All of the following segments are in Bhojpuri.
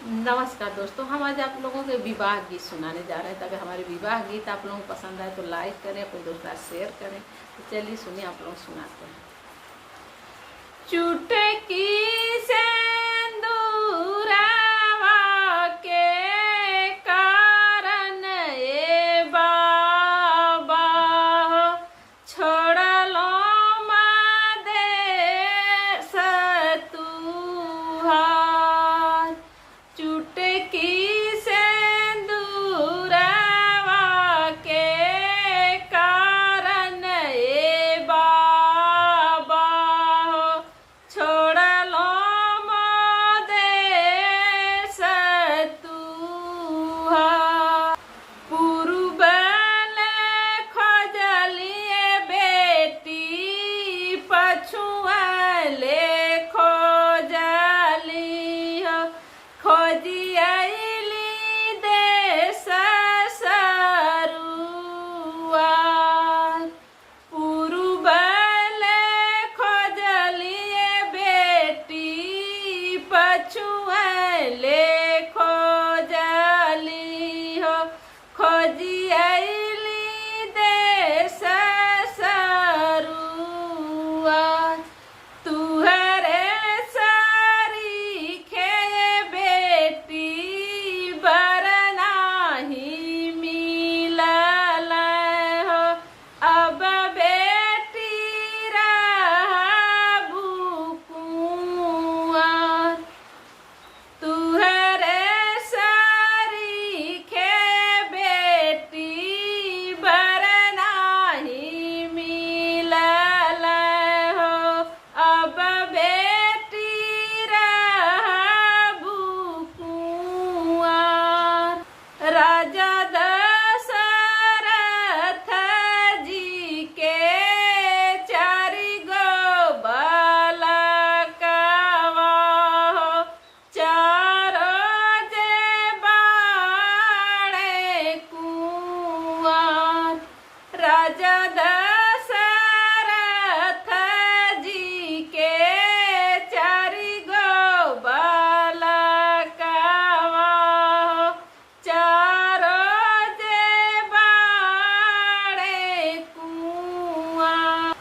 नमस्कार दोस्तों, हम आज आप लोगों के विवाह गीत सुनाने जा रहे हैं। तो अगर हमारे विवाह गीत आप लोगों को पसंद आए तो लाइक करें, अपने दोस्तों के साथ शेयर करें। तो चलिए सुनिए, आप लोग सुनाते हैं। चुटकी सिंदूरवा के कारण ए बाबा छोड़लो मदेश तुहार। चुटकी सिंदूरवा के कारण ए बाबा छोड़लो मदेश तुहार। पूर्वले खोजलिए बेटी, पछुआले खोजलियो खोजियली देश सरुआर। पूर्वले खोजलिए बेटी, पछुआले खोजलियो खोजियली देश सरुआर। तुहरे सरीखे बेटी बर नाही मिलल हो। अब बेटी रहबू कुंवर। तुहरे सरीखे बेटी बर नाही मिलल हो। अब बेटी रहबू कुंवर। राजा दशरथ जी के चारि गो बालकवा हो। चारो जे बाड़े कुंवर। राजा दशरथ जी के चारि गो बालकवा हो। चारो जे बाड़े कुंवर।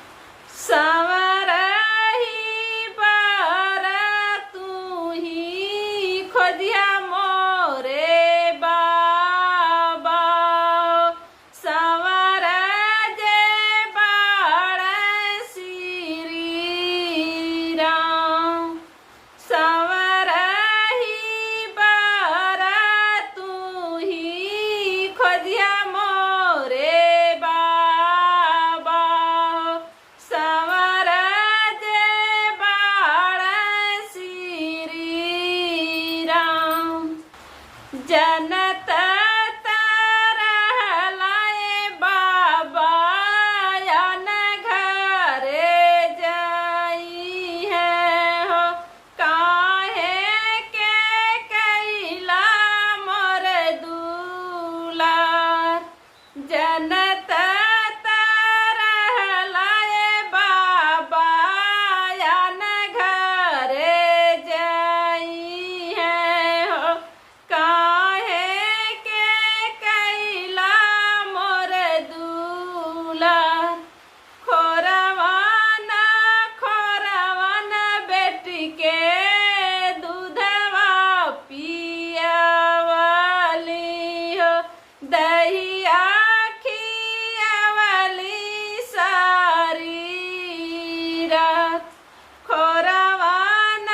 संवरही बर तुही खोजिया मोरे बाबा। संवर जे बाड़ श्री राम। संवरही बर तुही खोजिया मोरे बाबा। संवर जे बाड़ श्री राम। जनत तरहलाए बाबा अन घरे जाई है हो। काहे के कैला मोर दुलार। जनत तरहलाए बाबा अन घरे जाई है हो। काहे के कैला मोर दुलार। खोरवन बेटी के दूधवा पियवली हो। दहिया खियवली सारी रात। खोरवन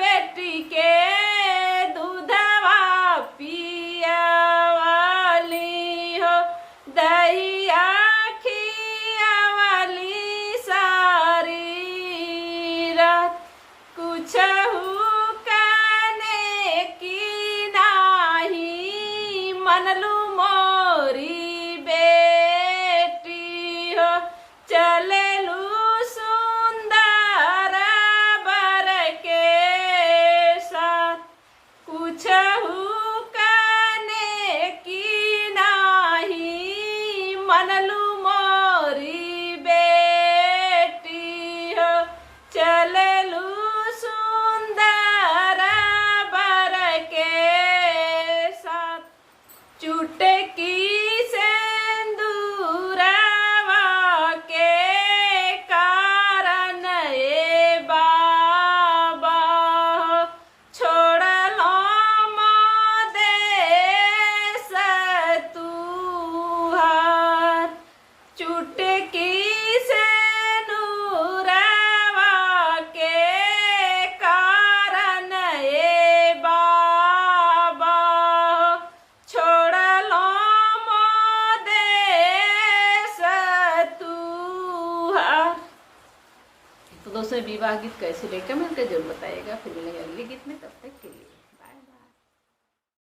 बेटी के दूधवा पियवली हो। दहिया खियवली सारी रात। कुछहु कने की नाही मनलू मोरी बेटी हो। चलेलू सुंदर बर के साथ। कुछहु कने की नाही मनलू मोरी बेटी हो। चलेलू सुंदर चुटकी से नूरवा के कारण ए बाबा छोड़ लो मोदेश तुहार। तो दोस्तों विवाह गीत कैसे लगे कमेंट कर जरूर बताइएगा। फिर मिलेंगे अगले गीत में, तब तक के लिए।